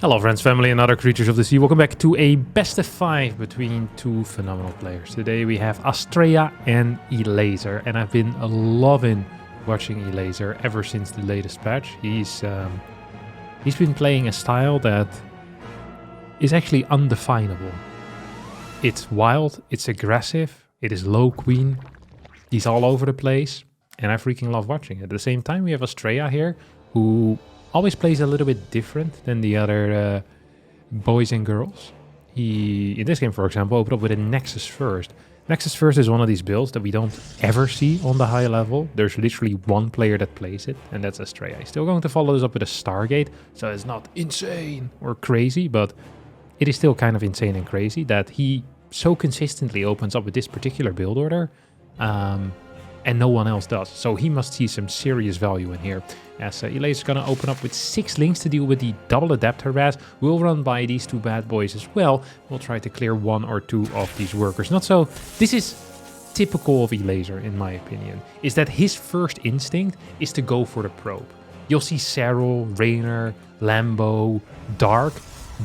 Hello friends, family and other creatures of the sea. Welcome back to a best of 5 between two phenomenal players. Today we have Astrea and Elaser, and I've been loving watching Elaser ever since the latest patch. He's been playing a style that is actually undefinable. It's wild, it's aggressive, it is low queen, he's all over the place, and I freaking love watching it. At the same time we have Astrea here, who always plays a little bit different than the other boys and girls. He, in this game, for example, opened up with a Nexus First. Nexus First is one of these builds that we don't ever see on the high level. There's literally one player that plays it, and that's Astrea. He's still going to follow this up with a Stargate, so it's not insane or crazy, but it is still kind of insane and crazy that he so consistently opens up with this particular build order, and no one else does. So he must see some serious value in here. As Elaser is going to open up with 6 links to deal with the double adept harass. We'll run by these two bad boys as well. We'll try to clear 1 or 2 of these workers. Not so... This is typical of Elaser, in my opinion. Is that his first instinct is to go for the probe. You'll see Serral, Raynor, Lambo, Dark.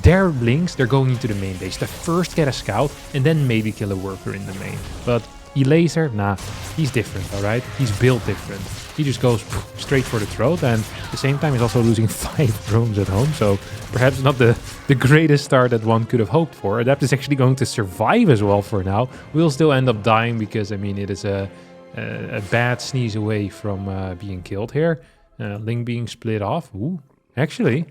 Their links, they're going into the main base. They first get a scout and then maybe kill a worker in the main. But Elaser, nah, he's different, alright? He's built different. He just goes straight for the throat, and at the same time he's also losing 5 drones at home, so perhaps not the greatest start that one could have hoped for. Adept is actually going to survive as well for now. We'll still end up dying because, I mean, it is a bad sneeze away from being killed here. Link being split off. Ooh, actually.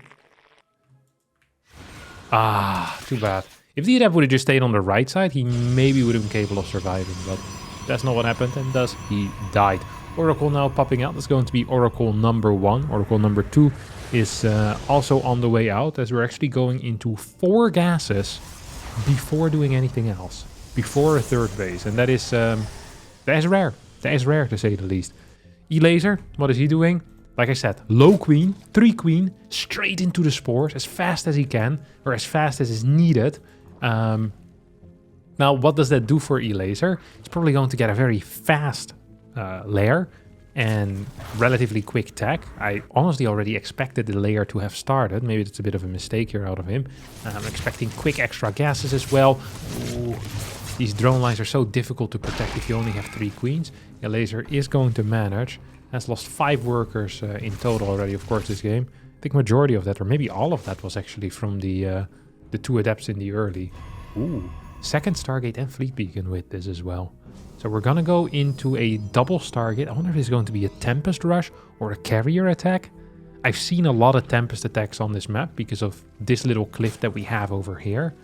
Ah, too bad. If the Adept would have just stayed on the right side, he maybe would have been capable of surviving, but that's not what happened, and thus he died. Oracle now popping out. That's going to be Oracle number 1. Oracle number 2 is also on the way out, as we're actually going into 4 gases before doing anything else, before a 3rd base, and that is rare. That is rare, to say the least. Elaser, what is he doing? Like I said, low queen, 3 queen, straight into the spores as fast as he can, or as fast as is needed. Now, what does that do for Elaser? It's probably going to get a very fast lair and relatively quick tech. I honestly already expected the lair to have started. Maybe that's a bit of a mistake here out of him. I'm expecting quick extra gases as well. Ooh, these drone lines are so difficult to protect if you only have 3 queens. Elaser is going to manage. Has lost 5 workers in total already, of course, this game. I think majority of that, or maybe all of that, was actually from the 2 adepts in the early. Ooh, 2nd Stargate and Fleet Beacon with this as well. So we're gonna go into a double Stargate. I wonder if it's going to be a Tempest Rush or a carrier attack. I've seen a lot of Tempest attacks on this map because of this little cliff that we have over here.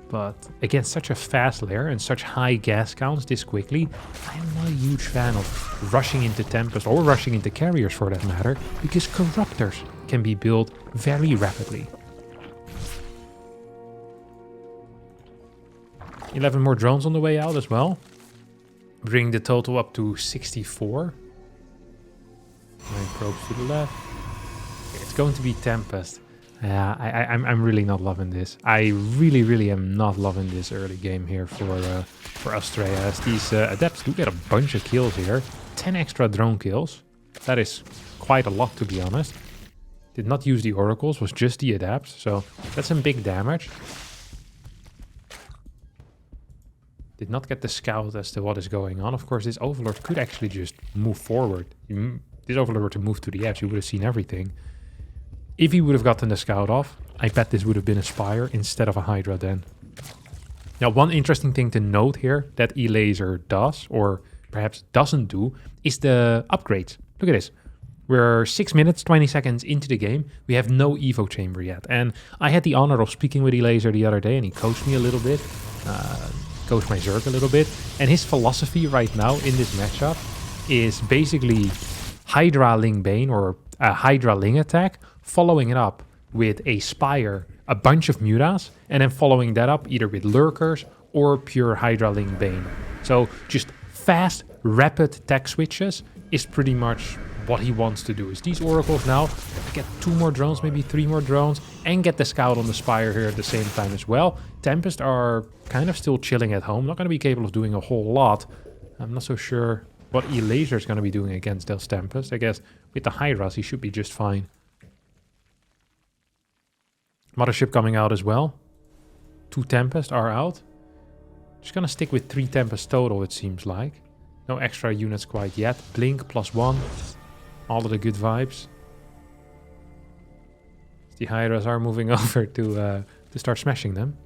But against such a fast lair and such high gas counts this quickly, I'm not a huge fan of rushing into Tempest or rushing into carriers for that matter, because Corruptors can be built very rapidly. 11 more drones on the way out as well, bringing the total up to 64. 9 probes to the left. It's going to be Tempest. Yeah, I'm really not loving this. I really am not loving this early game here for Astrea, as these adepts do get a bunch of kills here. 10 extra drone kills. That is quite a lot, to be honest. Did not use the oracles, was just the adepts, so that's some big damage. Did not get the scout as to what is going on. Of course, this Overlord could actually just move forward. If this Overlord were to move to the edge, you would have seen everything. If he would have gotten the scout off, I bet this would have been a Spire instead of a Hydra then. Now, one interesting thing to note here that Elaser does, or perhaps doesn't do, is the upgrades. Look at this. We're 6 minutes, 20 seconds into the game. We have no Evo chamber yet. And I had the honor of speaking with Elaser the other day, and he coached me a little bit. Coached my Zerg a little bit. And his philosophy right now in this matchup is basically Hydra Ling Bane, or a Hydra Ling attack, following it up with a Spire, a bunch of Mutas, and then following that up either with Lurkers or pure Hydra Ling Bane. So just fast, rapid tech switches is pretty much what he wants to do. Is these Oracles now get 2 more drones, maybe 3 more drones, and get the scout on the Spire here at the same time as well. Tempest are kind of still chilling at home, not going to be capable of doing a whole lot. I'm not so sure what Elaser is going to be doing against those Tempest. I guess with the Hydras he should be just fine. Mothership coming out as well. 2 Tempest are out. Just gonna stick with 3 Tempest total, it seems like. No extra units quite yet. Blink +1. All of the good vibes. The Hydras are moving over to start smashing them.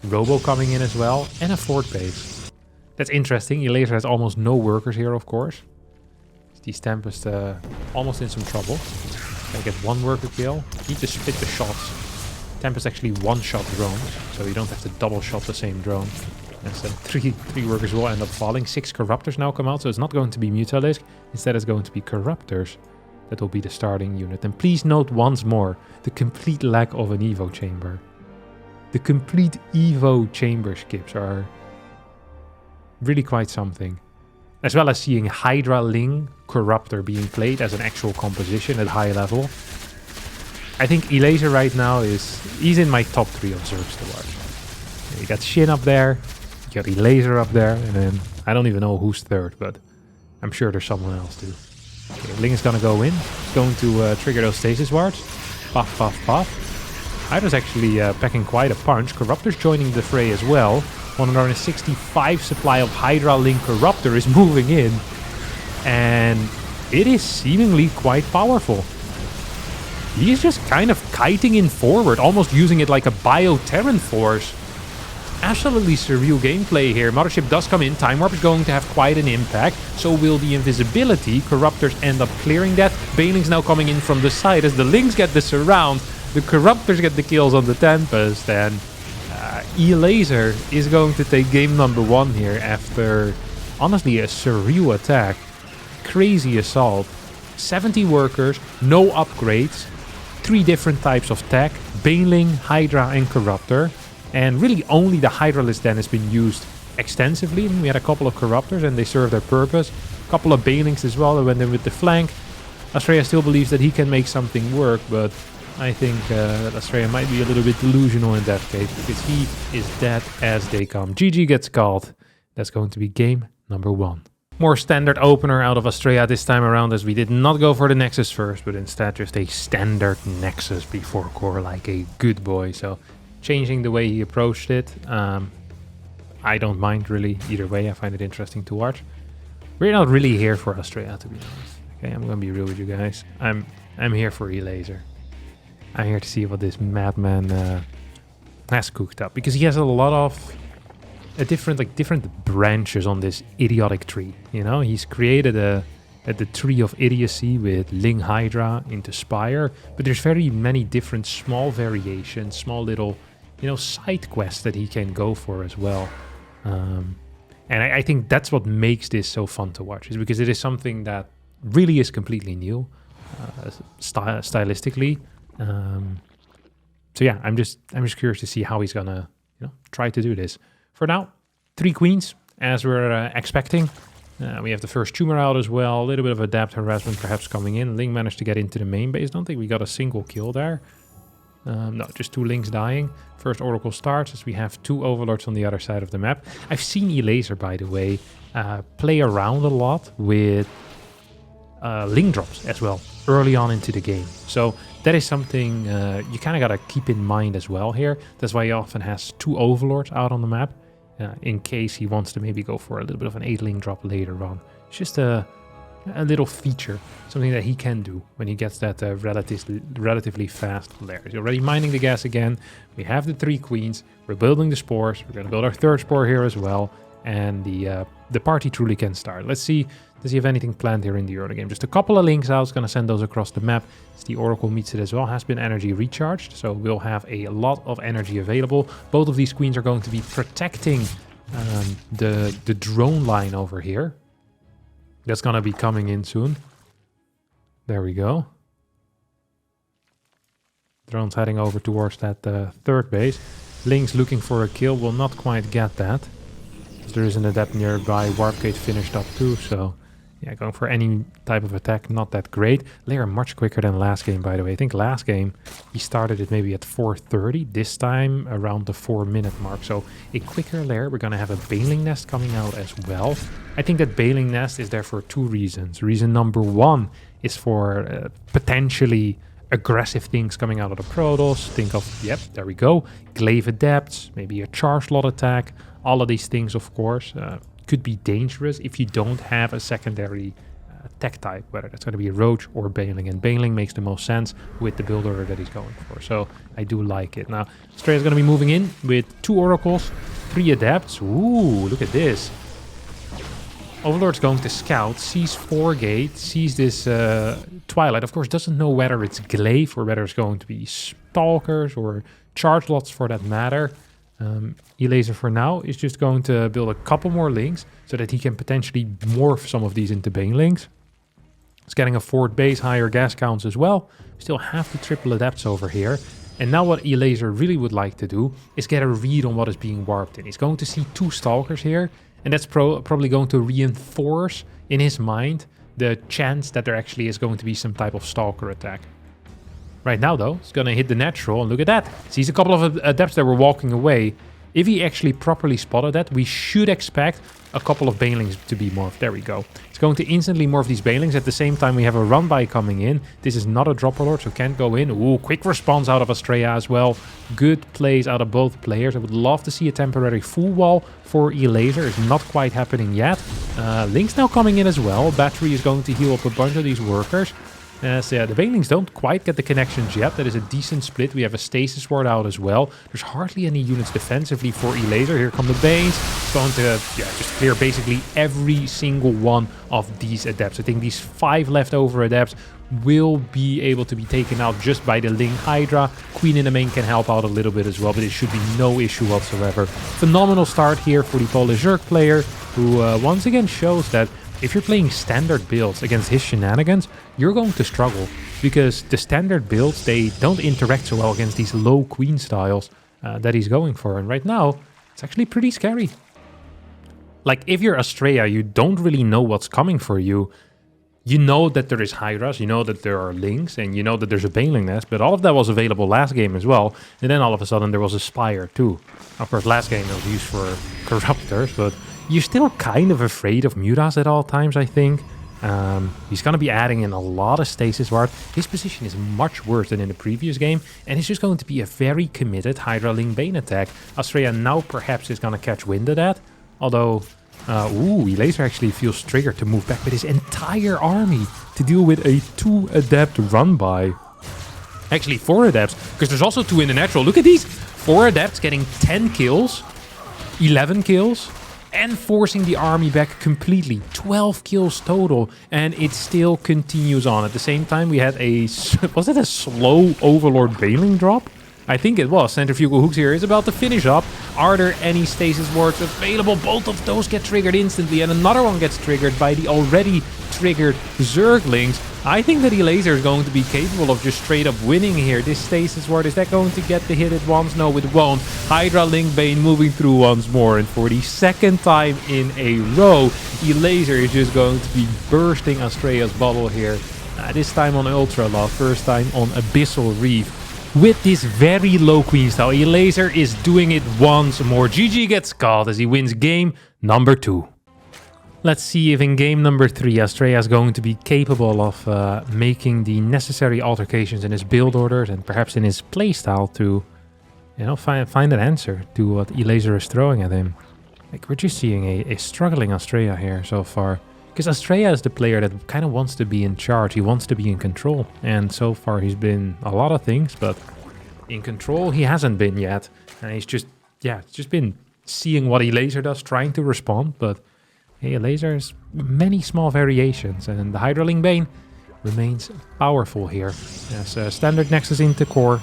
Robo coming in as well. And a fort base. That's interesting. Elaser has almost no workers here, of course. These Tempest almost in some trouble. Gotta get 1 worker kill. Need to split the shots. Tempest actually one-shot drones, so you don't have to double-shot the same drone. And so 3 workers will end up falling. 6 Corruptors now come out, so it's not going to be Mutalisk. Instead, it's going to be Corruptors. That will be the starting unit. And please note once more, the complete lack of an Evo chamber. The complete Evo chamber skips are really quite something. As well as seeing Hydra Ling Corruptor being played as an actual composition at high level. I think Elaser right now he's in my top 3 of Zergs to watch. You got Shin up there, you got Elaser up there, and then I don't even know who's third, but I'm sure there's someone else too. Okay, Ling is gonna go in. He's going to trigger those stasis wards. Puff, puff, puff. Hydra's actually packing quite a punch. Corruptor's joining the fray as well. 165 supply of Hydra Ling Corruptor is moving in. And it is seemingly quite powerful. He's just kind of kiting in forward, almost using it like a Bio-Terran force. Absolutely surreal gameplay here. Mothership does come in. Time Warp is going to have quite an impact. So will the invisibility. Corruptors end up clearing that. Baneling's now coming in from the side as the Lings get the surround. The Corruptors get the kills on the Tempest. And Elaser is going to take game number 1 here after, honestly, a surreal attack. Crazy assault. 70 workers, no upgrades. 3 different types of tech. Baneling, Hydra and Corruptor. And really only the Hydralisk then has been used extensively. We had a couple of Corruptors and they served their purpose. A couple of Banelings as well that went in with the flank. Astraea still believes that he can make something work, but I think that Astraea might be a little bit delusional in that case, because he is dead as they come. GG gets called. That's going to be game number 1. More standard opener out of Astraea this time around, as we did not go for the Nexus first, but instead just a standard Nexus before core like a good boy. So changing the way he approached it, I don't mind really either way. I find it interesting to watch. We're not really here for Astraea, to be honest. Okay, I'm gonna be real with you guys. I'm here for Elaser. I'm here to see what this madman has cooked up, because he has a lot of different branches on this idiotic tree. You know, he's created the tree of idiocy with Ling Hydra into Spire, but there's very many different small variations, small little, you know, side quests that he can go for as well. And I think that's what makes this so fun to watch, is because it is something that really is completely new, stylistically. So yeah, I'm just curious to see how he's gonna, you know, try to do this. For now, 3 queens, as we're expecting. We have the first tumor out as well. A little bit of adapt harassment perhaps coming in. Ling managed to get into the main base. Don't think we got a single kill there. No, just 2 Lings dying. First Oracle starts as we have 2 Overlords on the other side of the map. I've seen Elaser, by the way, play around a lot with Ling drops as well, early on into the game. So that is something you kind of got to keep in mind as well here. That's why he often has 2 Overlords out on the map, in case he wants to maybe go for a little bit of an 8 Ling drop later on. It's just a little feature, something that he can do when he gets that relatively fast lair. He's already mining the gas again. We have the 3 queens. We're building the spores. We're going to build our 3rd spore here as well. And the party truly can start. Let's see, does he have anything planned here in the early game? Just a couple of Lings out. It's going to send those across the map. As the Oracle meets it as well. Has been energy recharged. So we'll have a lot of energy available. Both of these queens are going to be protecting the drone line over here. That's going to be coming in soon. There we go. Drone's heading over towards that 3rd base. Ling's looking for a kill. Will not quite get that. There is an adept nearby. Warp gate finished up too, so yeah, going for any type of attack, not that great. Lair much quicker than last game, by the way. I think last game he started it maybe at 4:30. This time around the 4-minute mark. So a quicker lair. We're gonna have a Baneling nest coming out as well. I think that Baneling nest is there for 2 reasons. Reason number 1 is for potentially aggressive things coming out of the Protoss. Think of, yep, there we go, Glaive Adepts, maybe a charge lot attack. All of these things, of course, could be dangerous if you don't have a secondary tech type, whether that's going to be Roach or Baneling. And Baneling makes the most sense with the build order that he's going for. So I do like it. Now, Astrea's going to be moving in with 2 Oracles, 3 Adepts. Ooh, look at this. Overlord's going to scout, sees 4 gate, sees this Twilight. Of course, doesn't know whether it's Glaive or whether it's going to be Stalkers or Charge Lots for that matter. E-Laser for now is just going to build a couple more links so that he can potentially morph some of these into Banelings. He's getting a 4th base, higher gas counts as well. Still have the triple Adepts over here. And now what E-Laser really would like to do is get a read on what is being warped in. He's going to see 2 Stalkers here. And that's probably going to reinforce in his mind the chance that there actually is going to be some type of Stalker attack. Right now, though, it's going to hit the natural. And look at that. Sees a couple of Adepts that were walking away. If he actually properly spotted that, we should expect a couple of Banelings to be morphed. There we go. It's going to instantly morph these Banelings. At the same time, we have a run-by coming in. This is not a Dropper Lord, so can't go in. Ooh, quick response out of Astrea as well. Good plays out of both players. I would love to see a temporary full wall for E-Laser. It's not quite happening yet. Link's now coming in as well. Battery is going to heal up a bunch of these workers. So yeah, the Banelings don't quite get the connections yet. That is a decent split. We have a Stasis Ward out as well. There's hardly any units defensively for E-Laser. Here come the Banes. It's going to just clear basically every single one of these Adepts. I think these 5 leftover Adepts will be able to be taken out just by the Link Hydra. Queen in the main can help out a little bit as well, but it should be no issue whatsoever. Phenomenal start here for the Polish Zerg player, who once again shows that if you're playing standard builds against his shenanigans, you're going to struggle, because the standard builds, they don't interact so well against these low queen styles that he's going for. And right now, it's actually pretty scary. Like, if you're Astrea, you don't really know what's coming for you. You know that there is Hydras, you know that there are Links, and you know that there's a Baneling nest, but all of that was available last game as well. And then all of a sudden there was a Spire too. Of course, last game it was used for Corruptors, but you're still kind of afraid of Mutas at all times, I think. He's going to be adding in a lot of Stasis Ward. His position is much worse than in the previous game, and it's just going to be a very committed Hydra Link Bane attack. Astrea now perhaps is going to catch wind of that, although... E-Laser actually feels triggered to move back with his entire army to deal with a 2 Adept run-by. Actually, 4 Adepts, because there's also 2 in the natural. Look at these! 4 Adepts getting 10 kills, 11 kills, and forcing the army back completely. 12 kills total, and it still continues on. At the same time, we had a... Was it a slow Overlord Baneling drop? I think it was. Centrifugal Hooks here is about to finish up. Are there any Stasis Wards available? Both of those get triggered instantly, and another one gets triggered by the already triggered Zerglings. I think that E-Laser is going to be capable of just straight up winning here. This Stasis Ward, is that going to get the hit it once? No, it won't. Hydra Link Bane moving through once more, and for the 2nd time in a row, E-Laser is just going to be bursting Astrea's bubble here. This time on Ultra Law, first time on Abyssal Reef. With this very low queen style, E-Laser is doing it once more. GG gets called as he wins game number 2. Let's see if in game number 3 Astrea is going to be capable of making the necessary alterations in his build orders and perhaps in his playstyle to, you know, find an answer to what E-Laser is throwing at him. Like, we're just seeing a struggling Astrea here so far. Because Astrea is the player that kind of wants to be in charge. He wants to be in control. And so far he's been a lot of things, but in control he hasn't been yet. And he's just, just been seeing what E-Laser does, trying to respond. But hey, E-Laser has many small variations. And the Hydra Link Bane remains powerful here. As standard Nexus into core.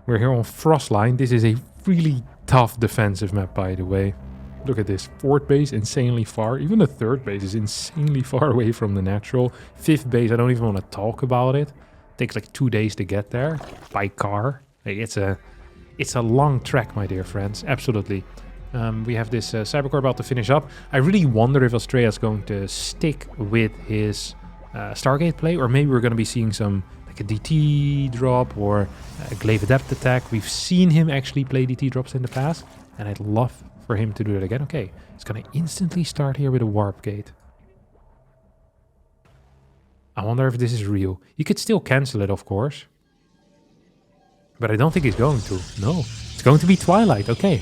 We're here on Frostline. This is a really tough defensive map, by the way. Look at this, 4th base, insanely far. Even the 3rd base is insanely far away from the natural. 5th base, I don't even want to talk about it. Takes like 2 days to get there by car. Hey, it's a long trek, my dear friends, absolutely. We have this Cybercore about to finish up. I really wonder if Astrea is going to stick with his Stargate play, or maybe we're going to be seeing some like a DT drop or a Glaive Adept attack. We've seen him actually play DT drops in the past, and I'd love for him to do it again. Okay, it's going to instantly start here with a Warp Gate. I wonder if this is real. You could still cancel it, of course. But I don't think he's going to. No. It's going to be Twilight. Okay.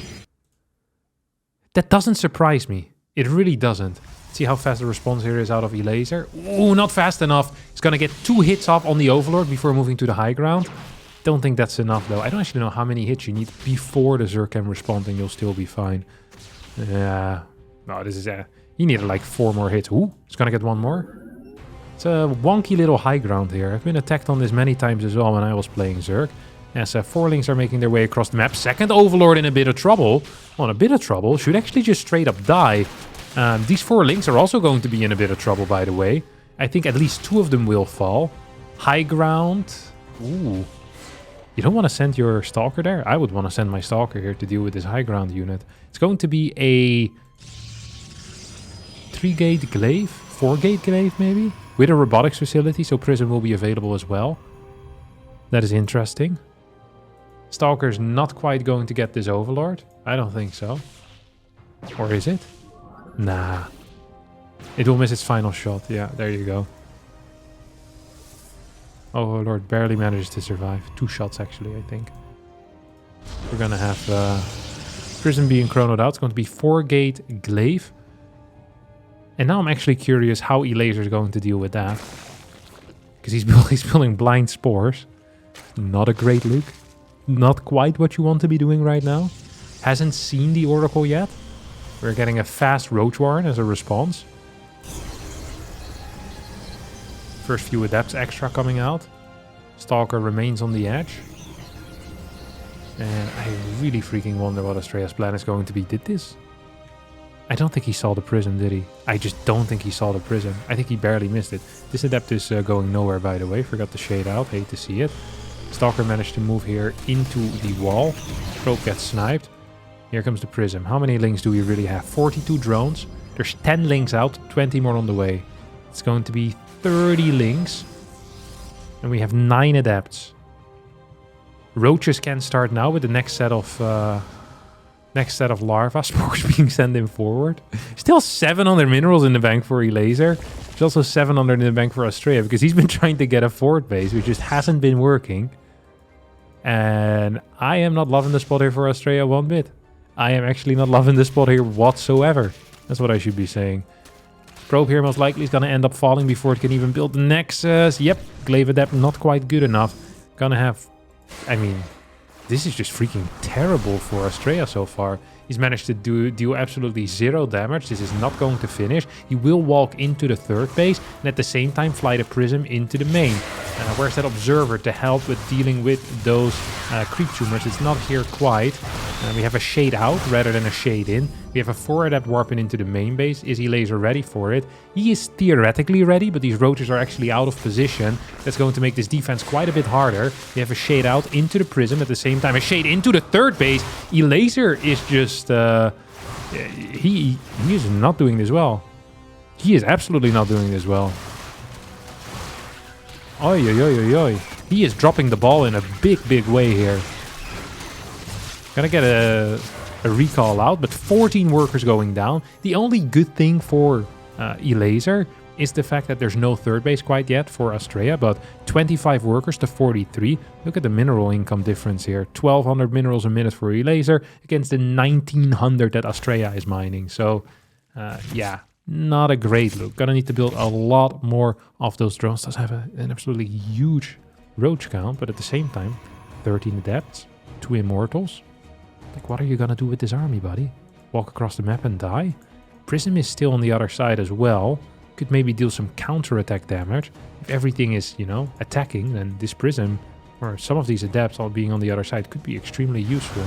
That doesn't surprise me. It really doesn't. See how fast the response here is out of Elaser. Ooh, not fast enough. He's going to get 2 hits off on the Overlord before moving to the high ground. Don't think that's enough, though. I don't actually know how many hits you need before the Zerg can respond and you'll still be fine. No, this is... he needed like 4 more hits. Ooh, he's going to get 1 more. It's a wonky little high ground here. I've been attacked on this many times as well when I was playing Zerg. As 4 links are making their way across the map. Second Overlord in a bit of trouble. Well, in a bit of trouble. Should actually just straight up die. These 4 links are also going to be in a bit of trouble, by the way. I think at least 2 of them will fall. High ground. Ooh. You don't want to send your Stalker there? I would want to send my Stalker here to deal with this high ground unit. It's going to be a 3-gate glaive? 4-gate glaive, maybe? With a robotics facility, so Prism will be available as well. That is interesting. Stalker's not quite going to get this Overlord. I don't think so. Or is it? Nah. It will miss its final shot. Yeah, there you go. Overlord barely manages to survive. 2 shots, actually, I think. We're going to have Prism being chronoed out. It's going to be 4-gate glaive. And now I'm actually curious how Elaser is going to deal with that. Because he's building blind spores. Not a great look. Not quite what you want to be doing right now. Hasn't seen the Oracle yet. We're getting a fast Roach Warren as a response. First few adepts extra coming out. Stalker remains on the edge. And I really freaking wonder what Astrea's plan is going to be. Did this? I don't think he saw the prism, did he? I just don't think he saw the prism. I think he barely missed it. This adept is going nowhere, by the way. Forgot to shade out. Hate to see it. Stalker managed to move here into the wall. Probe gets sniped. Here comes the prism. How many links do we really have? 42 drones. There's 10 links out, 20 more on the way. It's going to be 30 links. And we have 9 adepts. Roaches can start now with the next set of larva spores being sent in forward. Still 700 minerals in the bank for Elaser. There's also 700 in the bank for Astrea because he's been trying to get a fort base, which just hasn't been working. And I am not loving the spot here for Astrea one bit. I am actually not loving the spot here whatsoever. That's what I should be saying. Probe here most likely is going to end up falling before it can even build the Nexus. Yep, Glaive Adept not quite good enough. Gonna have... I mean, this is just freaking terrible for Astrea so far. He's managed to deal absolutely 0 damage. This is not going to finish. He will walk into the third base and at the same time fly the Prism into the main. Where's that Observer to help with dealing with those creep tumors? It's not here quite. We have a shade out rather than a shade in. We have a 4 adept warping into the main base. Is Elaser ready for it? He is theoretically ready, but these roaches are actually out of position. That's going to make this defense quite a bit harder. We have a shade out into the Prism at the same time. A shade into the third base. Elaser is just... he is not doing this well. He is absolutely not doing this well. Oi, oi, oi, oi, oi. He is dropping the ball in a big, big way here. Gonna get a recall out, but 14 workers going down. The only good thing for Elaser is the fact that there's no third base quite yet for Astrea, but 25 workers to 43. Look at the mineral income difference here. 1,200 minerals a minute for Elaser against the 1,900 that Astrea is mining. So, yeah, not a great look. Gonna need to build a lot more of those drones. Does have an absolutely huge roach count, but at the same time, 13 adepts, 2 immortals. Like, what are you gonna do with this army, buddy? Walk across the map and die? Prism is still on the other side as well. Could maybe deal some counter-attack damage. If everything is, you know, attacking, then this Prism, or some of these adepts all being on the other side, could be extremely useful.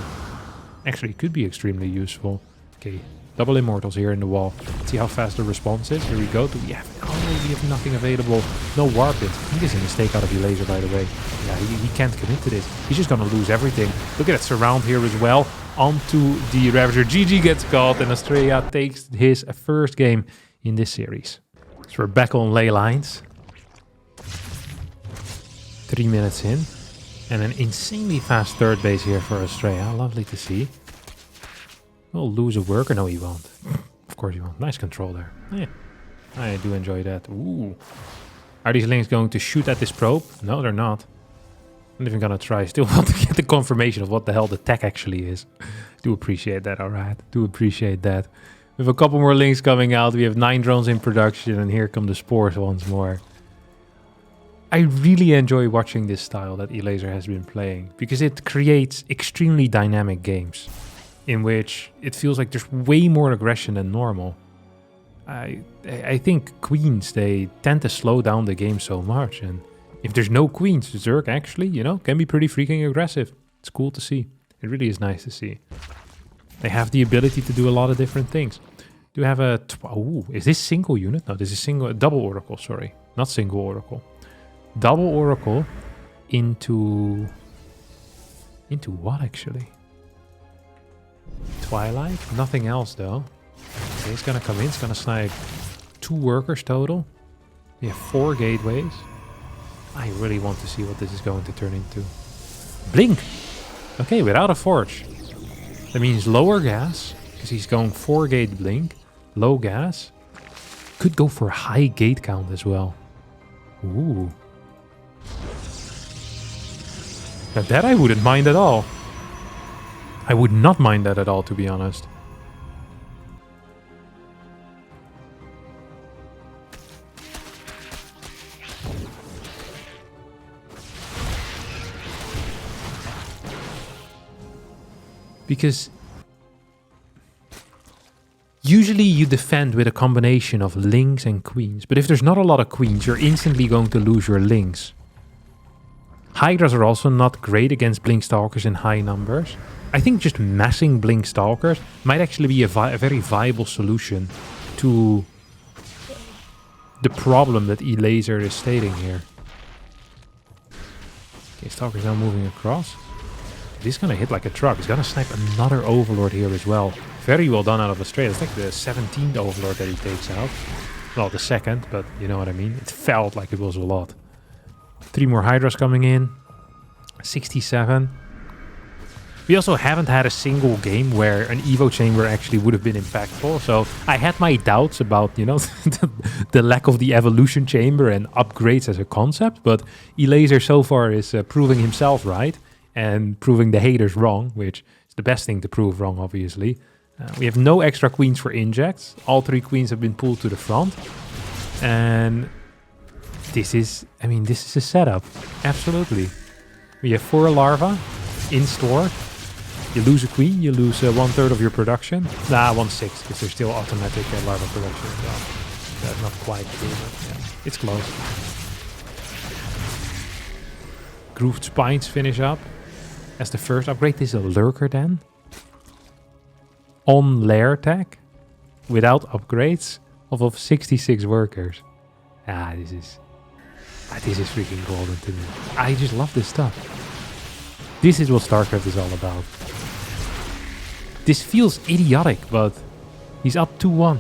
Actually, it could be extremely useful. Okay, double immortals here in the wall. Let's see how fast the response is. Here we go. Do we have... Oh, we have nothing available. No warp it. I think this is a mistake out of Elaser, by the way. Yeah, he can't commit to this. He's just gonna lose everything. Look at that surround here as well. Onto the Ravager. GG gets caught, and Astrea takes his first game in this series. So we're back on ley lines. 3 minutes in. And an insanely fast third base here for Astrea. Lovely to see. We'll lose a worker. No, he won't. Of course he won't. Nice control there. Yeah, I do enjoy that. Ooh. Are these Lings going to shoot at this probe? No, they're not. I'm not even gonna try. Still want to get the confirmation of what the hell the tech actually is. Do appreciate that, alright. Do appreciate that. We have a couple more Lings coming out. We have 9 drones in production, and here come the spores once more. I really enjoy watching this style that Elaser has been playing, because it creates extremely dynamic games in which it feels like there's way more aggression than normal. I think queens, they tend to slow down the game so much, and if there's no queens, Zerg actually, you know, can be pretty freaking aggressive. It's cool to see. It really is nice to see. They have the ability to do a lot of different things. Do have a... Ooh, is this single unit? No, this is double Oracle, sorry. Not single Oracle. Double Oracle into... Into what, actually? Twilight? Nothing else, though. Okay, it's gonna come in. It's gonna snipe 2 workers total. We have 4 gateways. I really want to see what this is going to turn into. Blink! Okay, without a forge. That means lower gas, because he's going 4 gate blink. Low gas. Could go for high gate count as well. Ooh. Now that I wouldn't mind at all. I would not mind that at all, to be honest. Because usually you defend with a combination of Lings and Queens. But if there's not a lot of Queens, you're instantly going to lose your Lings. Hydras are also not great against Blink Stalkers in high numbers. I think just massing Blink Stalkers might actually be a very viable solution to the problem that Elaser is stating here. Okay, Stalker's now moving across. He's gonna hit like a truck. He's gonna snipe another Overlord here as well. Very well done out of Australia. It's like the 17th Overlord that he takes out. Well, the second, but you know what I mean. It felt like it was a lot. 3 more Hydras coming in. 67. We also haven't had a single game where an Evo chamber actually would have been impactful. So I had my doubts about, you know, the lack of the evolution chamber and upgrades as a concept. But Elaser so far is proving himself right. And proving the haters wrong, which is the best thing to prove wrong, obviously. We have no extra queens for injects. All 3 queens have been pulled to the front. And this is, I mean, this is a setup. Absolutely. We have 4 larvae in store. You lose a queen, you lose 1/3 of your production. Nah, 1/6, because there's still automatic larva production as well. That's not quite true, but yeah, it's close. Grooved Spines finish up. As the first upgrade, this is a lurker then. On lair tech. Without upgrades. Of 66 workers. This is freaking golden to me. I just love this stuff. This is what StarCraft is all about. This feels idiotic, but he's up 2-1.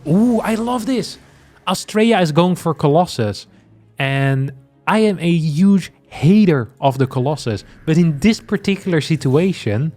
Ooh, I love this. Australia is going for Colossus. And I am a huge hater of the Colossus, but in this particular situation,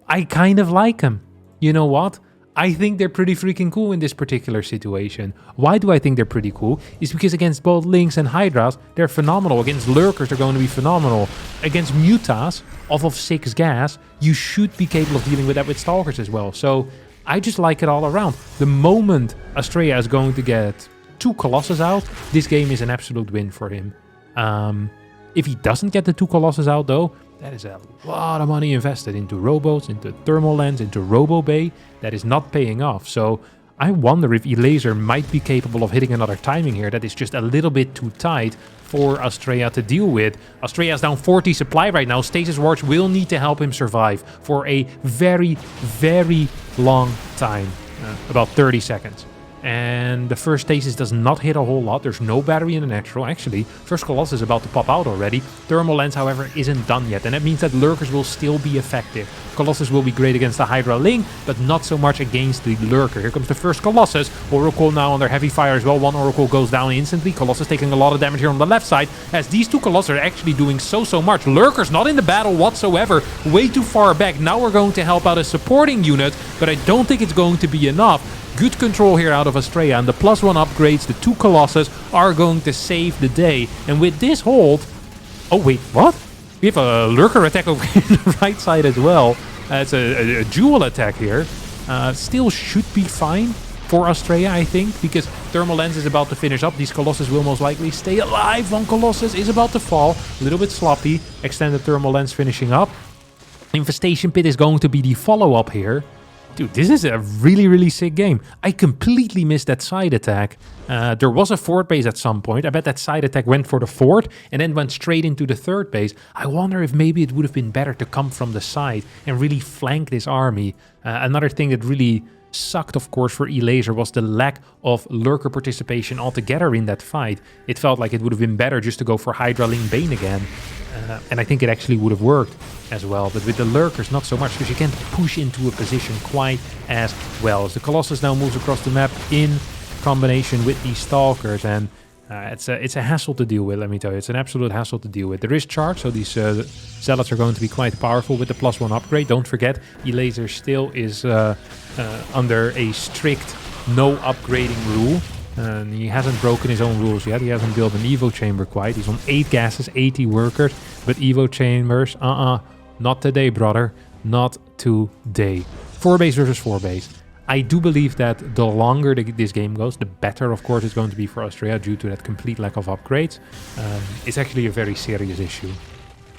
I kind of like them. You know what? I think they're pretty freaking cool in this particular situation. Why do I think they're pretty cool? Is because against both Lynx and Hydras, they're phenomenal. Against Lurkers, they're going to be phenomenal. Against Mutas, off of 6 gas, you should be capable of dealing with that with Stalkers as well. So I just like it all around. The moment Australia is going to get 2 Colossus out, this game is an absolute win for him. If he doesn't get the 2 Colossus out though, that is a lot of money invested into rowboats, into thermal lens, into robo bay. That is not paying off. So I wonder if Elaser might be capable of hitting another timing here that is just a little bit too tight for Australia to deal with. Australia is down 40 supply right now. Stasis Wards will need to help him survive for a very, very long time. About 30 seconds. And the first stasis does not hit a whole lot. There's no battery in the natural. Actually, first Colossus is about to pop out already. Thermal lens, however, isn't done yet. And that means that Lurkers will still be effective. Colossus will be great against the Hydra Ling, but not so much against the Lurker. Here comes the first Colossus. Oracle now under heavy fire as well. 1 Oracle goes down instantly. Colossus taking a lot of damage here on the left side, as these 2 Colossus are actually doing so much. Lurkers not in the battle whatsoever. Way too far back. Now we're going to help out a supporting unit, but I don't think it's going to be enough. Good control here out of Australia, and the +1 upgrades, the 2 Colossus, are going to save the day. And with this hold... Oh, wait, what? We have a lurker attack over here on the right side as well. It's a dual attack here. Still should be fine for Australia, I think, because Thermal Lens is about to finish up. These Colossus will most likely stay alive. One Colossus is about to fall. A little bit sloppy. Extended Thermal Lens finishing up. Infestation Pit is going to be the follow-up here. Dude, this is a really, really sick game. I completely missed that side attack. There was a fort base at some point. I bet that side attack went for the fort and then went straight into the third base. I wonder if maybe it would have been better to come from the side and really flank this army. Another thing that really sucked, of course, for E-Laser was the lack of lurker participation altogether in that fight. It felt like it would have been better just to go for Hydra Ling Bane again. And I think it actually would have worked as well. But with the lurkers, not so much, because you can't push into a position quite as well. As the Colossus now moves across the map in combination with these Stalkers. And it's a hassle to deal with, let me tell you. It's an absolute hassle to deal with. There is charge, so these Zealots are going to be quite powerful with the +1 upgrade. Don't forget, E-Laser still is under a strict no upgrading rule. And he hasn't broken his own rules yet. He hasn't built an Evo chamber quite. He's on 8 gases, 80 workers. But Evo chambers, not today, brother. Not today. 4 base versus 4 base. I do believe that the longer this game goes, the better, of course, it's going to be for Australia due to that complete lack of upgrades. It's actually a very serious issue.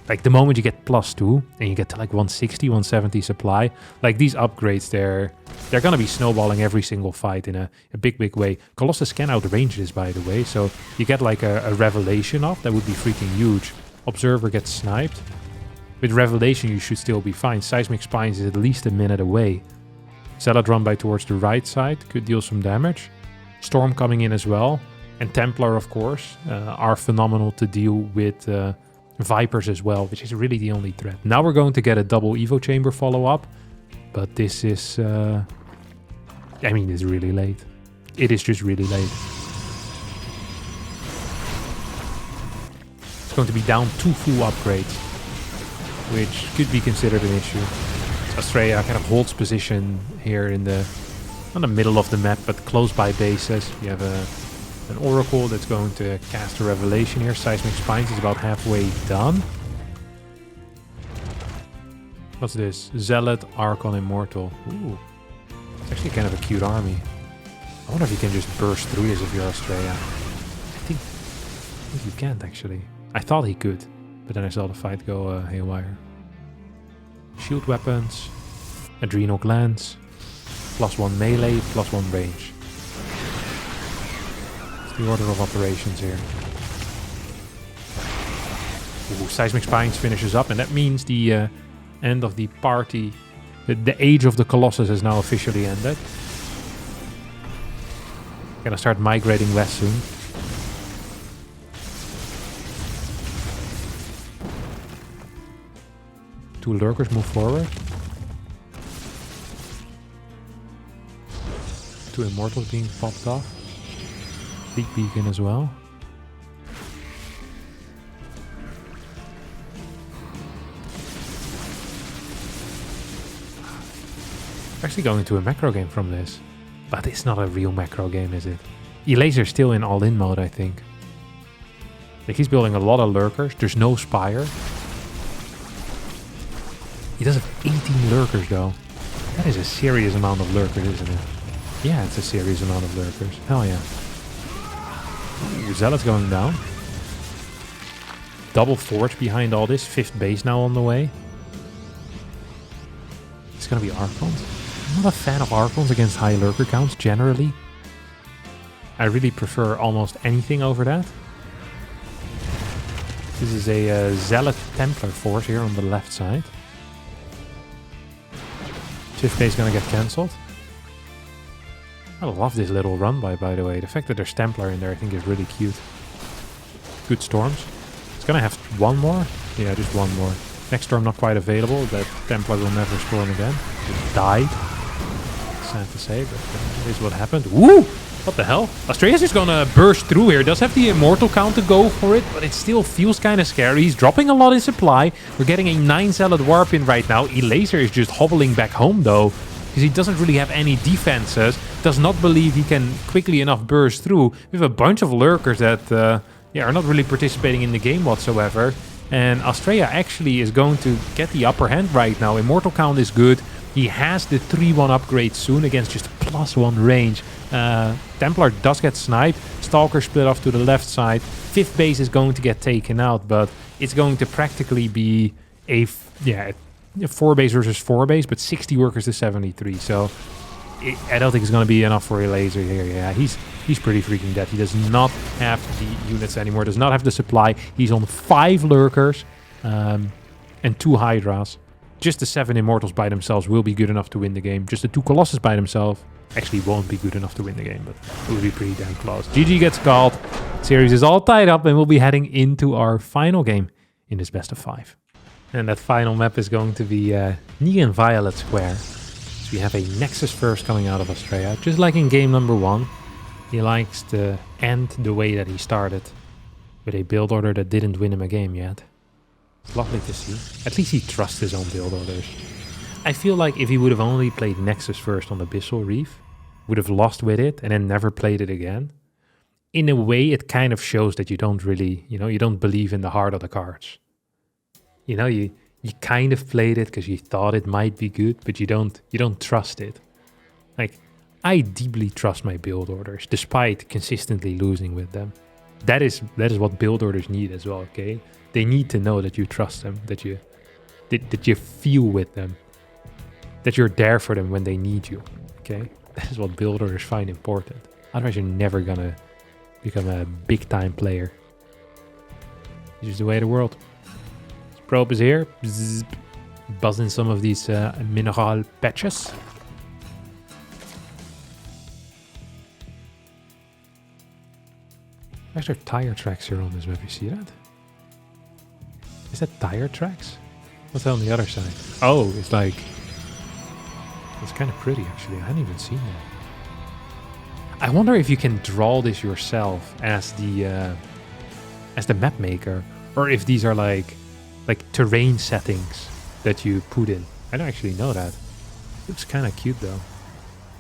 Like, the moment you get +2 and you get to like 160, 170 supply, like these upgrades, they're going to be snowballing every single fight in a big, big way. Colossus can outrange this, by the way, so you get like a Revelation off. That would be freaking huge. Observer gets sniped. With Revelation, you should still be fine. Seismic Spines is at least a minute away. Zealot run by towards the right side, could deal some damage. Storm coming in as well. And Templar, of course, are phenomenal to deal with Vipers as well, which is really the only threat. Now we're going to get a double Evo chamber follow-up, but this is... I mean, it's really late. It is just really late. It's going to be down 2 full upgrades, which could be considered an issue. Australia kind of holds position here in the... not the middle of the map, but close by bases. You have an Oracle that's going to cast a Revelation here. Seismic Spines is about halfway done. What's this? Zealot, Archon, Immortal. Ooh. It's actually kind of a cute army. I wonder if you can just burst through this if you're Australia. I think you can't, actually. I thought he could, but then I saw the fight go haywire. Shield weapons, Adrenal Glands, +1 melee, +1 range. It's the order of operations here. Ooh, Seismic Spines finishes up, and that means the end of the party. The age of the Colossus has now officially ended. Gonna start migrating west soon. Two lurkers move forward. Two Immortals being popped off. Big beacon as well. Actually going into a macro game from this. But it's not a real macro game, is it? E-Laser's still in all-in mode, I think. Like, he's building a lot of lurkers. There's no Spire. He does have 18 lurkers, though. That is a serious amount of lurkers, isn't it? Yeah, it's a serious amount of lurkers. Hell yeah. Ooh, Zealot's going down. Double Forge behind all this. 5th base now on the way. It's gonna be Archons. I'm not a fan of Archons against high lurker counts, generally. I really prefer almost anything over that. This is a Zealot Templar force here on the left side. 5th base gonna get cancelled. I love this little run by the way. The fact that there's Templar in there I think is really cute. Good storms. It's gonna have one more. Yeah, just one more. Next storm not quite available. That Templar will never storm again. It died. Sad to say, but that is what happened. Woo! What the hell? Australia's just gonna burst through here. Does have the Immortal count to go for it, but it still feels kind of scary. He's dropping a lot in supply. We're getting a 9 Zealot warp in right now. E-Laser is just hobbling back home though. because he doesn't really have any defenses, does not believe he can quickly enough burst through. We have a bunch of lurkers that are not really participating in the game whatsoever. And Astraea actually is going to get the upper hand right now. Immortal count is good. He has the 3-1 upgrade soon against just +1 range. Templar does get sniped. Stalker split off to the left side. 5th base is going to get taken out, but it's going to practically be a 4 base versus 4 base, but 60 workers to 73. So I don't think it's going to be enough for a laser here. Yeah, he's pretty freaking dead. He does not have the units anymore. Does not have the supply. He's on 5 lurkers and 2 hydras. Just the 7 immortals by themselves will be good enough to win the game. Just the 2 colossus by themselves actually won't be good enough to win the game, but it will be pretty damn close. GG gets called. Series is all tied up, and we'll be heading into our final game in this best of 5. And that final map is going to be Neon Violet Square. So we have a Nexus first coming out of Astraea, just like in game number 1. He likes to end the way that he started, with a build order that didn't win him a game yet. It's lovely to see. At least he trusts his own build orders. I feel like if he would have only played Nexus first on Abyssal Reef, would have lost with it and then never played it again. In a way, it kind of shows that you don't really, you don't believe in the heart of the cards. You kind of played it because you thought it might be good, but you don't trust it. Like, I deeply trust my build orders, despite consistently losing with them. That is what build orders need as well, okay? They need to know that you trust them, that you feel with them, that you're there for them when they need you, okay? That is what build orders find important. Otherwise, you're never gonna become a big-time player. It's just the way of the world. Probe is here, buzzing some of these mineral patches. There's there tire tracks here on this map, you see that? Is that tire tracks? What's on the other side? Oh, it's like... It's kind of pretty, actually. I hadn't even seen that. I wonder if you can draw this yourself as the map maker, or if these are like terrain settings that you put in. I don't actually know that. Looks kind of cute, though.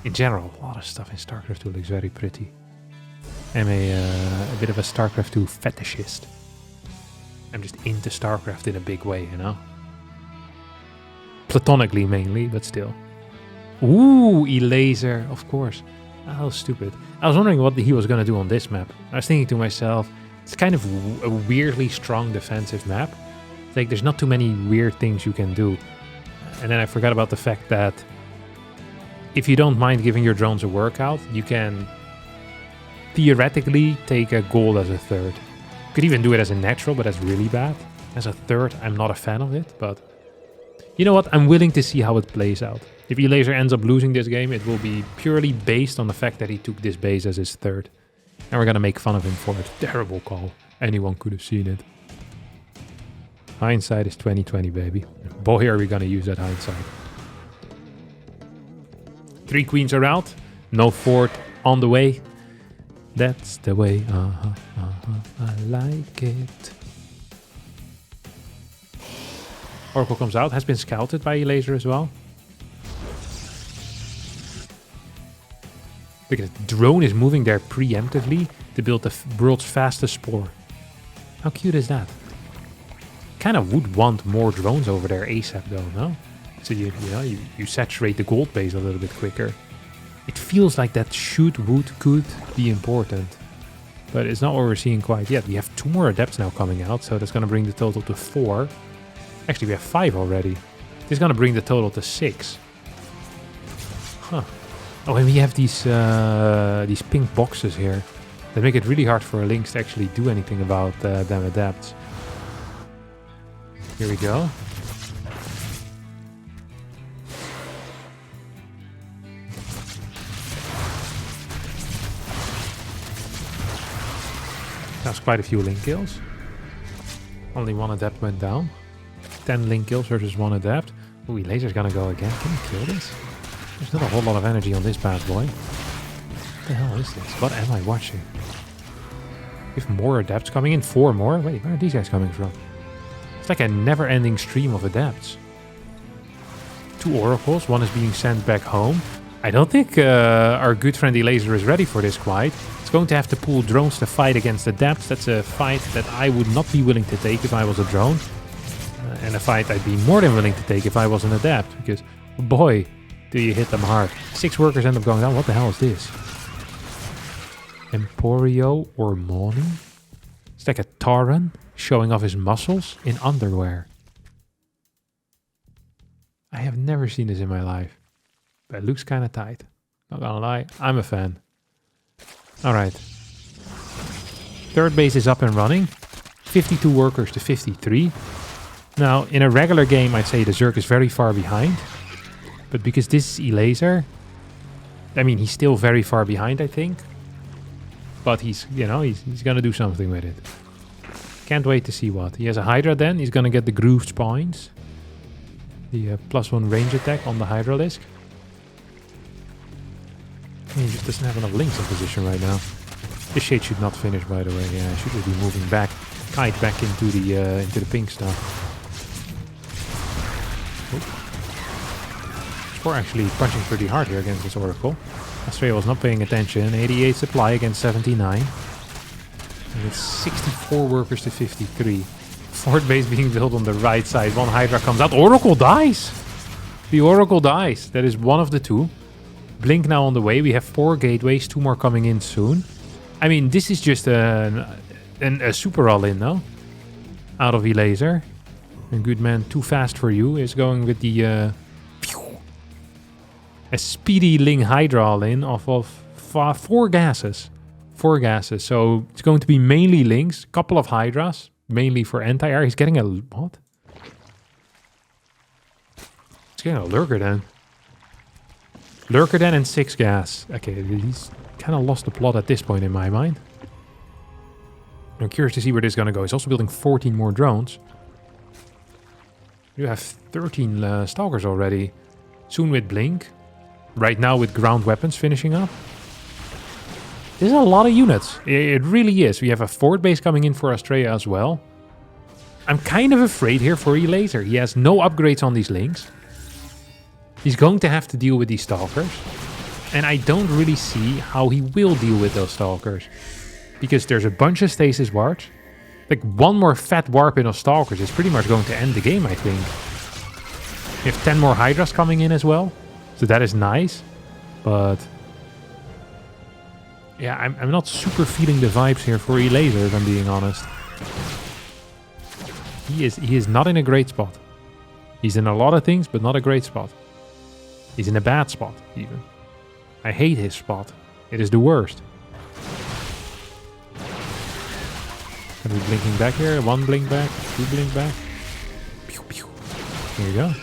In general, a lot of stuff in StarCraft 2 looks very pretty. I'm a bit of a StarCraft 2 fetishist. I'm just into StarCraft in a big way, Platonically mainly, but still. Ooh, E-Laser, of course. How stupid. I was wondering what he was going to do on this map. I was thinking to myself, it's kind of a weirdly strong defensive map. It's like there's not too many weird things you can do. And then I forgot about the fact that if you don't mind giving your drones a workout, you can theoretically take a gold as a 3rd. Could even do it as a natural, but that's really bad. As a 3rd, I'm not a fan of it, but you know what? I'm willing to see how it plays out. If E-Laser ends up losing this game, it will be purely based on the fact that he took this base as his 3rd. And we're gonna make fun of him for it. Terrible call. Anyone could have seen it. Hindsight is 20/20, baby. Boy, are we gonna use that hindsight. 3 queens are out. No 4th on the way. That's the way, I like it. Oracle comes out, has been scouted by E-Laser as well. Look at it, drone is moving there preemptively to build the world's fastest spore. How cute is that? Kind of would want more drones over there ASAP though, no? So you saturate the gold base a little bit quicker. It feels like that could be important. But it's not what we're seeing quite yet. We have 2 more adepts now coming out, so that's going to bring the total to 4. Actually, we have 5 already. This is going to bring the total to 6. Huh. Oh, and we have these pink boxes here that make it really hard for Lynx to actually do anything about them adepts. Here we go. That's quite a few link kills. Only 1 adept went down. 10 link kills versus 1 adept. Ooh, Laser's gonna go again. Can he kill this? There's not a whole lot of energy on this bad boy. What the hell is this? What am I watching? We have more adepts coming in. 4 more? Wait, where are these guys coming from? It's like a never-ending stream of adepts. 2 oracles. One is being sent back home. I don't think our good friend Elaser is ready for this quite. It's going to have to pull drones to fight against the depths. That's a fight that I would not be willing to take if I was a drone. And a fight I'd be more than willing to take if I was an adept. Because, boy, do you hit them hard. 6 workers end up going down. What the hell is this? Emporio or Morning? It's like a Tauren showing off his muscles in underwear. I have never seen this in my life. But it looks kind of tight. Not gonna lie, I'm a fan. Alright. Third base is up and running. 52 workers to 53. Now, in a regular game, I'd say the Zerg is very far behind. But because this is Elaser, I mean, he's still very far behind, I think. But he's, you know, he's gonna do something with it. Can't wait to see what. He has a Hydra then. He's gonna get the groove spines. The +1 range attack on the Hydralisk. He just doesn't have enough links in position right now. This shade should not finish, by the way. Yeah, I should be moving back, kite back into the pink stuff. Spore actually punching pretty hard here against this Oracle. Australia was not paying attention. 88 supply against 79. And it's 64 workers to 53. Fort base being built on the right side. One Hydra comes out. Oracle dies! The Oracle dies. That is one of the 2. Blink now on the way. We have 4 gateways. 2 more coming in soon. I mean, this is just a super all-in, no? Out of Elaser. And good man, too fast for you, is going with the... a speedy Ling Hydra all-in off of 4 gases. 4 gases. So it's going to be mainly Lings. Couple of Hydras. Mainly for anti-air. He's getting a... What? He's getting a Lurker then. Lurker then and 6 gas. Okay, he's kind of lost the plot at this point in my mind. I'm curious to see where this is going to go. He's also building 14 more drones. You have 13 Stalkers already. Soon with Blink. Right now with ground weapons finishing up. This is a lot of units. It really is. We have a fort base coming in for Australia as well. I'm kind of afraid here for Elaser. He has no upgrades on these links. He's going to have to deal with these Stalkers. And I don't really see how he will deal with those Stalkers. Because there's a bunch of stasis wards. Like one more fat warp in of Stalkers is pretty much going to end the game, I think. We have 10 more Hydras coming in as well. So that is nice. But... yeah, I'm not super feeling the vibes here for Elaser, if I'm being honest. He is not in a great spot. He's in a lot of things, but not a great spot. He's in a bad spot, even. I hate his spot. It is the worst. Are we blinking back here? 1 blink back, 2 blink back. Pew, pew. Here we go.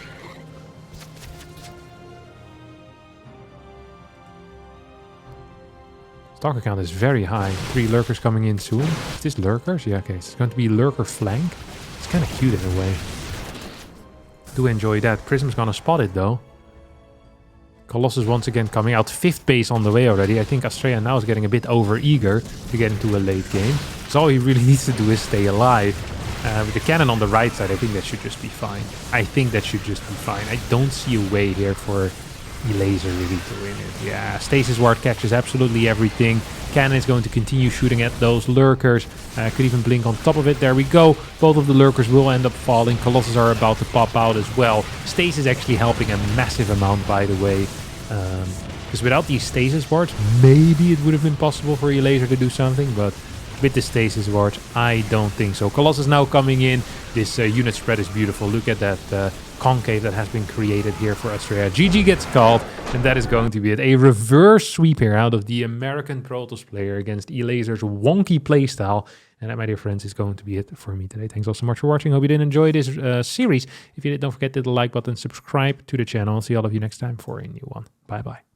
Stalker count is very high. 3 Lurkers coming in soon. Is this Lurkers? Yeah, okay. It's going to be Lurker flank. It's kind of cute in a way. Do enjoy that. Prism's gonna spot it though. Colossus once again coming out. 5th base on the way already. I think Australia now is getting a bit over-eager to get into a late game. So all he really needs to do is stay alive. With the cannon on the right side, I think that should just be fine. I don't see a way here for Elaser really to win it. Yeah, Stasis Ward catches absolutely everything. Cannon is going to continue shooting at those Lurkers. Could even blink on top of it. There we go. Both of the Lurkers will end up falling. Colossus are about to pop out as well. Stasis is actually helping a massive amount, by the way. Because without these Stasis Wards, maybe it would have been possible for Elaser to do something, but with the Stasis Wards, I don't think so. Colossus now coming in. This unit spread is beautiful. Look at that concave that has been created here for Australia. GG gets called, and that is going to be it. A reverse sweep here out of the American Protoss player against Elaser's wonky playstyle. And that, my dear friends, is going to be it for me today. Thanks all so much for watching. Hope you did enjoy this series. If you did, don't forget to hit the like button, subscribe to the channel. I'll see all of you next time for a new one. Bye-bye.